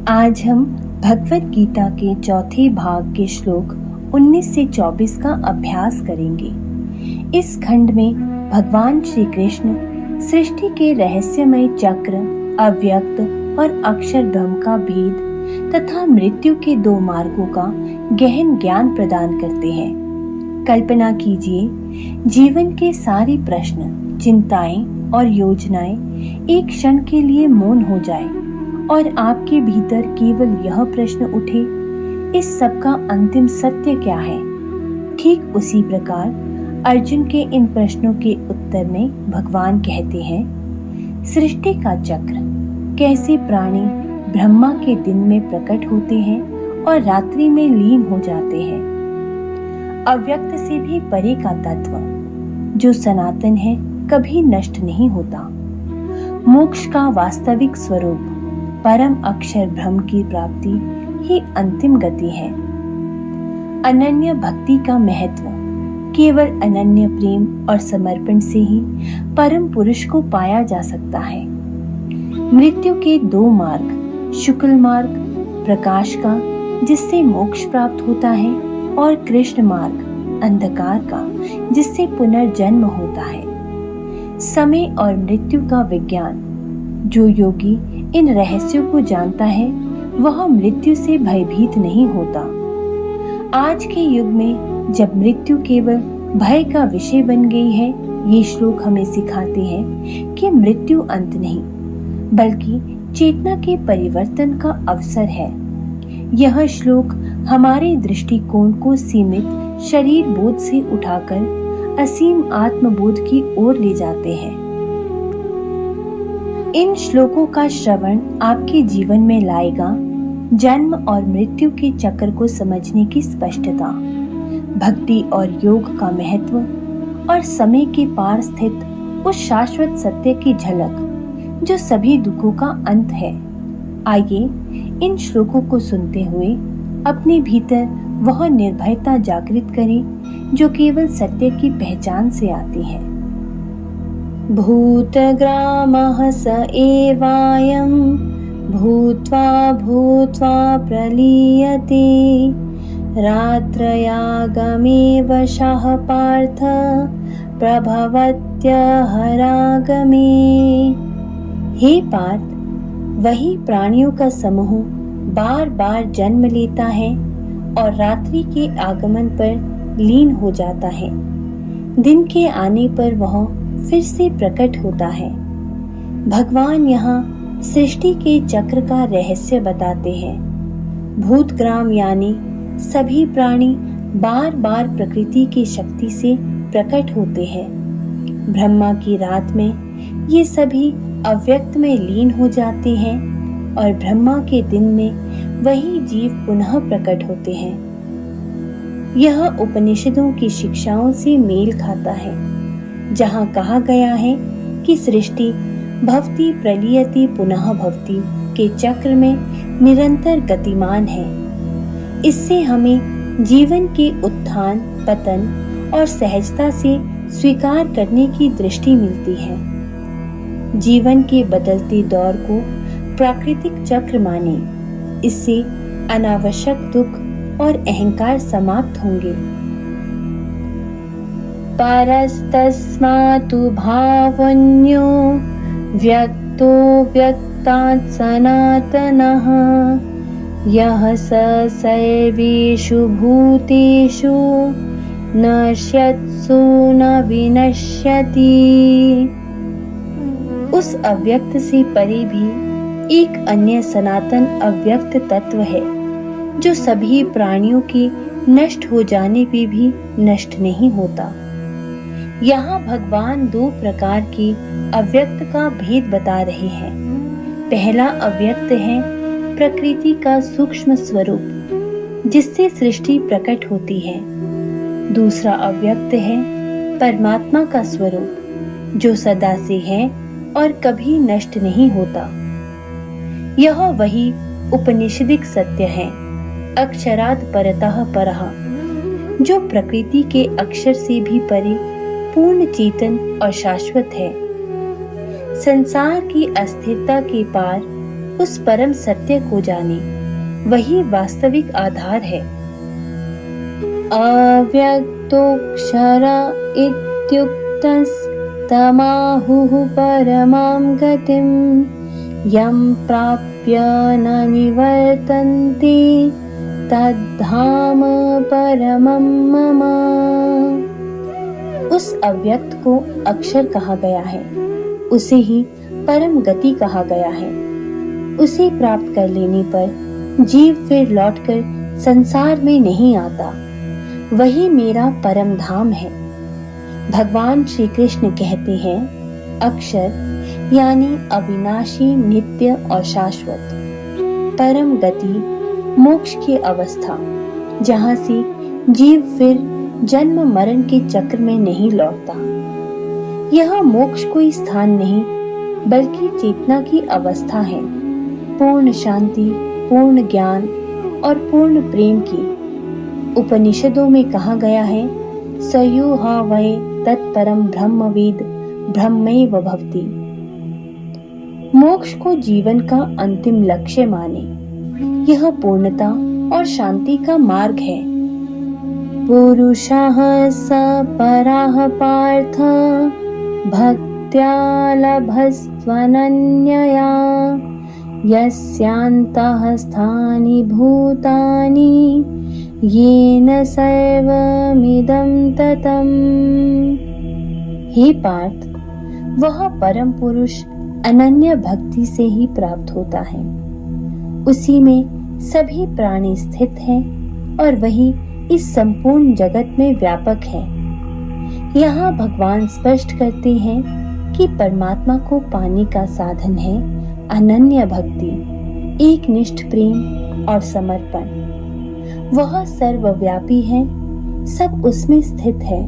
आज हम भगवत गीता के चौथे भाग के श्लोक 19 से 24 का अभ्यास करेंगे। इस खंड में भगवान श्री कृष्ण सृष्टि के रहस्यमय चक्र, अव्यक्त और अक्षर ब्रह्म का भेद तथा मृत्यु के दो मार्गों का गहन ज्ञान प्रदान करते हैं। कल्पना कीजिए, जीवन के सारे प्रश्न, चिंताएं और योजनाएं एक क्षण के लिए मौन हो जाए और आपके भीतर केवल यह प्रश्न उठे, इस सब का अंतिम सत्य क्या है। ठीक उसी प्रकार अर्जुन के इन प्रश्नों के उत्तर में भगवान कहते हैं, सृष्टि का चक्र, कैसे प्राणी ब्रह्मा के दिन में प्रकट होते हैं और रात्रि में लीन हो जाते हैं। अव्यक्त से भी परे का तत्व जो सनातन है, कभी नष्ट नहीं होता। मोक्ष का वास्तविक स्वरूप परम अक्षर ब्रह्म की प्राप्ति ही अंतिम गति है। अनन्य भक्ति का महत्व केवल अनन्य प्रेम और समर्पण से ही परम पुरुष को पाया जा सकता है। मृत्यु के दो मार्ग, शुक्ल मार्ग प्रकाश का जिससे मोक्ष प्राप्त होता है और कृष्ण मार्ग अंधकार का जिससे पुनर्जन्म होता है। समय और मृत्यु का विज्ञान, जो योगी इन रहस्यों को जानता है वह मृत्यु से भयभीत नहीं होता। आज के युग में जब मृत्यु केवल भय का विषय बन गई है, ये श्लोक हमें सिखाते हैं कि मृत्यु अंत नहीं बल्कि चेतना के परिवर्तन का अवसर है। यह श्लोक हमारे दृष्टिकोण को सीमित शरीर बोध से उठाकर असीम आत्मबोध की ओर ले जाते हैं। इन श्लोकों का श्रवण आपके जीवन में लाएगा जन्म और मृत्यु के चक्र को समझने की स्पष्टता, भक्ति और योग का महत्व और समय के पार स्थित उस शाश्वत सत्य की झलक जो सभी दुखों का अंत है। आइए इन श्लोकों को सुनते हुए अपने भीतर वह निर्भयता जागृत करें जो केवल सत्य की पहचान से आती है। भूतग्रामः स एवायं भूत्वा भूत्वा प्रलीयते रात्रयागमे वशः पार्थ प्रभवत्यहरागमे। हे पार्थ, वही प्राणियों का समूह बार बार जन्म लेता है और रात्रि के आगमन पर लीन हो जाता है। दिन के आने पर वह फिर से प्रकट होता है। भगवान यहाँ सृष्टि के चक्र का रहस्य बताते हैं। भूतग्राम यानी सभी प्राणी बार बार प्रकृति की शक्ति से प्रकट होते हैं। ब्रह्मा की रात में ये सभी अव्यक्त में लीन हो जाते हैं और ब्रह्मा के दिन में वही जीव पुनः प्रकट होते हैं। यह उपनिषदों की शिक्षाओं से मेल खाता है, जहाँ कहा गया है कि सृष्टि भवति प्रलीयति पुनः भवति के चक्र में निरंतर गतिमान है। इससे हमें जीवन के उत्थान पतन और सहजता से स्वीकार करने की दृष्टि मिलती है। जीवन के बदलते दौर को प्राकृतिक चक्र माने, इससे अनावश्यक दुख और अहंकार समाप्त होंगे। परस्तस्मातु भावन्यो व्यक्तो व्यक्तात् सनातनः यः स सर्वेषु भूतेषु नश्यत्सु न विनश्यति। उस अव्यक्त से परे भी एक अन्य सनातन अव्यक्त तत्व है जो सभी प्राणियों के नष्ट हो जाने पे भी नष्ट नहीं होता। यहाँ भगवान दो प्रकार के अव्यक्त का भेद बता रहे हैं। पहला अव्यक्त है प्रकृति का सूक्ष्म स्वरूप जिससे सृष्टि प्रकट होती है। दूसरा अव्यक्त है परमात्मा का स्वरूप जो सदा से है और कभी नष्ट नहीं होता। यह वही उपनिषदिक सत्य है, अक्षरात् परतः परः, जो प्रकृति के अक्षर से भी परे पूर्ण चेतन और शाश्वत है। संसार की अस्थिरता के पार उस परम सत्य को जाने, वही वास्तविक आधार है। अव्यक्तोऽक्षर इत्युक्तस्तमाहुः परमां गतिं यं प्राप्य न निवर्तन्ते तद्धाम परमं मम। उस अव्यक्त को अक्षर कहा गया है, उसे ही परम गति कहा गया है। उसे प्राप्त कर लेने पर जीव फिर लौटकर संसार में नहीं आता। वही मेरा परम धाम है। भगवान श्री कृष्ण कहते हैं, अक्षर यानी अविनाशी, नित्य और शाश्वत। परम गति मोक्ष की अवस्था, जहाँ से जीव फिर जन्म मरण के चक्र में नहीं लौटता। यह मोक्ष कोई स्थान नहीं, बल्कि चेतना की अवस्था है, पूर्ण शांति, पूर्ण ज्ञान और पूर्ण प्रेम की। उपनिषदों में कहा गया है, सयो ह वै तत्परम ब्रह्मवेद ब्रह्मैव भवति। मोक्ष को जीवन का अंतिम लक्ष्य माने। यह पूर्णता और शांति का मार्ग है। पुरुषः स परः पार्थ भक्त्या लभस्त्वनन्यया यस्यान्तः स्थानि भूतानि येन सर्वमिदं ततम्। हे पार्थ, वह परम पुरुष अनन्य भक्ति से ही प्राप्त होता है। उसी में सभी प्राणी स्थित हैं और वही इस संपूर्ण जगत में व्यापक है। यहाँ भगवान स्पष्ट करते हैं कि परमात्मा को पाने का साधन है अनन्य भक्ति, एकनिष्ठ प्रेम और समर्पण। वह सर्वव्यापी है, सब उसमें स्थित है।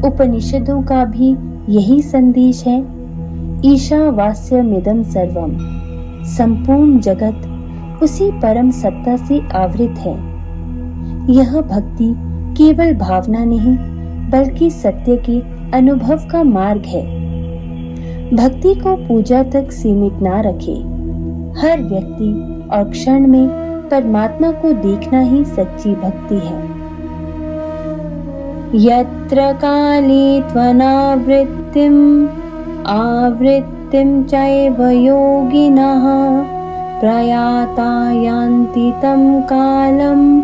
उपनिषदों का भी यही संदेश है, ईशावास्यमिदं सर्वम। संपूर्ण जगत उसी परम सत्ता से आवृत है। यह भक्ति केवल भावना नहीं, बल्कि सत्य के अनुभव का मार्ग है। भक्ति को पूजा तक सीमित ना रखें। हर व्यक्ति और क्षण में परमात्मा को देखना ही सच्ची भक्ति है। यत्र काले त्वनावृत्तिम् आवृत्तिं चैव योगिनः प्रयाता यान्ति तं कालं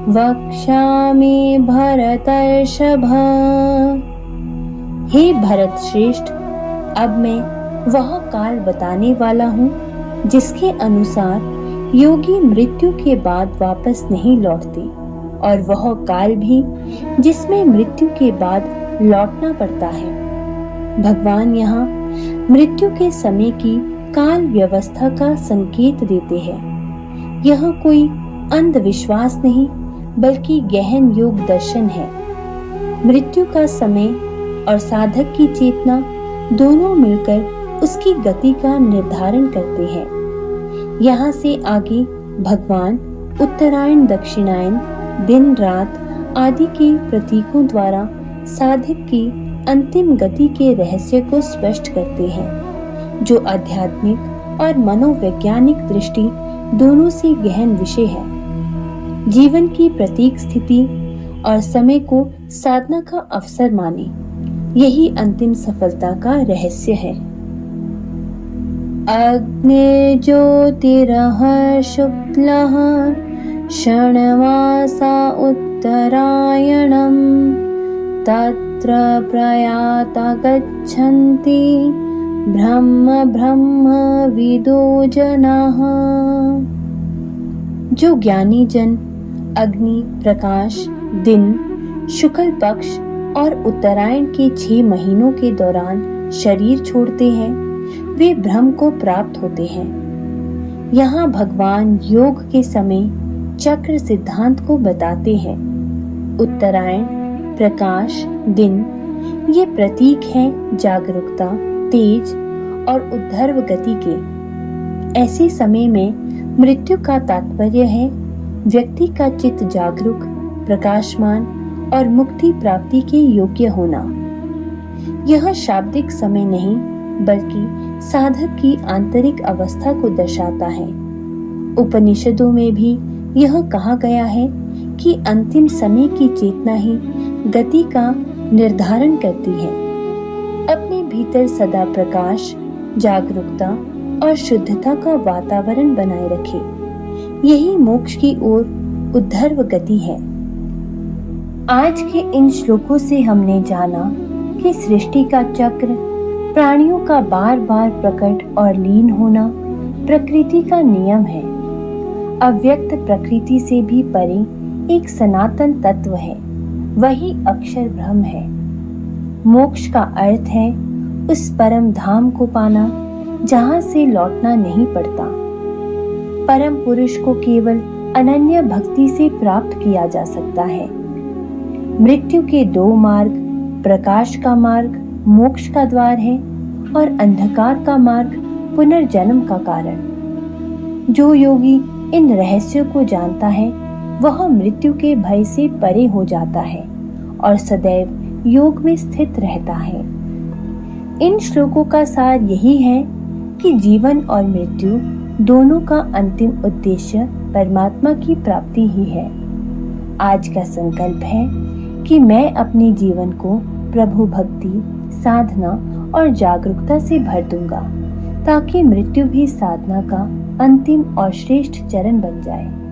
वक्ष्यामि भरतर्षभ। हे भरत श्रेष्ठ, अब मैं वह काल बताने वाला हूँ जिसके अनुसार योगी मृत्यु के बाद वापस नहीं लौटते, और वह काल भी जिसमें मृत्यु के बाद लौटना पड़ता है। भगवान यहाँ मृत्यु के समय की काल व्यवस्था का संकेत देते हैं। यह कोई अंधविश्वास नहीं, बल्कि गहन योग दर्शन है। मृत्यु का समय और साधक की चेतना दोनों मिलकर उसकी गति का निर्धारण करते हैं। यहाँ से आगे भगवान उत्तरायण, दक्षिणायन, दिन रात आदि के प्रतीकों द्वारा साधक की अंतिम गति के रहस्य को स्पष्ट करते हैं, जो आध्यात्मिक और मनोवैज्ञानिक दृष्टि दोनों से गहन विषय है। जीवन की प्रत्येक स्थिति और समय को साधना का अवसर माने, यही अंतिम सफलता का रहस्य है। अग्निर्ज्योतिरः शुक्लः षण्मासा उत्तरायणम् तत्र प्रयाता गच्छन्ति ब्रह्म विदो जनाः। जो ज्ञानी जन अग्नि, प्रकाश, दिन, शुक्ल पक्ष और उत्तरायण के 6 महीनों के दौरान शरीर छोड़ते हैं, वे ब्रह्म को प्राप्त होते हैं। यहाँ भगवान योग के समय चक्र सिद्धांत को बताते हैं। उत्तरायण, प्रकाश, दिन ये प्रतीक हैं जागरूकता, तेज और उद्धर्व गति के। ऐसे समय में मृत्यु का तात्पर्य है व्यक्ति का चित्त जागरूक, प्रकाशमान और मुक्ति प्राप्ति के योग्य होना। यह शाब्दिक समय नहीं, बल्कि साधक की आंतरिक अवस्था को दर्शाता है। उपनिषदों में भी यह कहा गया है कि अंतिम समय की चेतना ही गति का निर्धारण करती है। अपने भीतर सदा प्रकाश, जागरूकता और शुद्धता का वातावरण बनाए रखे। यही मोक्ष की ओर उद्धर्व गति है। आज के इन श्लोकों से हमने जाना कि सृष्टि का चक्र, प्राणियों का बार बार प्रकट और लीन होना प्रकृति का नियम है। अव्यक्त प्रकृति से भी परे एक सनातन तत्व है, वही अक्षर ब्रह्म है। मोक्ष का अर्थ है उस परम धाम को पाना जहां से लौटना नहीं पड़ता। परम पुरुष को केवल अनन्य भक्ति से प्राप्त किया जा सकता है। मृत्यु के दो मार्ग, प्रकाश का मार्ग मोक्ष का द्वार है और अंधकार का मार्ग पुनर्जन्म का कारण। जो योगी इन रहस्यों को जानता है वह मृत्यु के भय से परे हो जाता है और सदैव योग में स्थित रहता है। इन श्लोकों का सार यही है कि जीवन और मृत्यु दोनों का अंतिम उद्देश्य परमात्मा की प्राप्ति ही है। आज का संकल्प है कि मैं अपने जीवन को प्रभु भक्ति, साधना और जागरूकता से भर दूंगा ताकि मृत्यु भी साधना का अंतिम और श्रेष्ठ चरण बन जाए।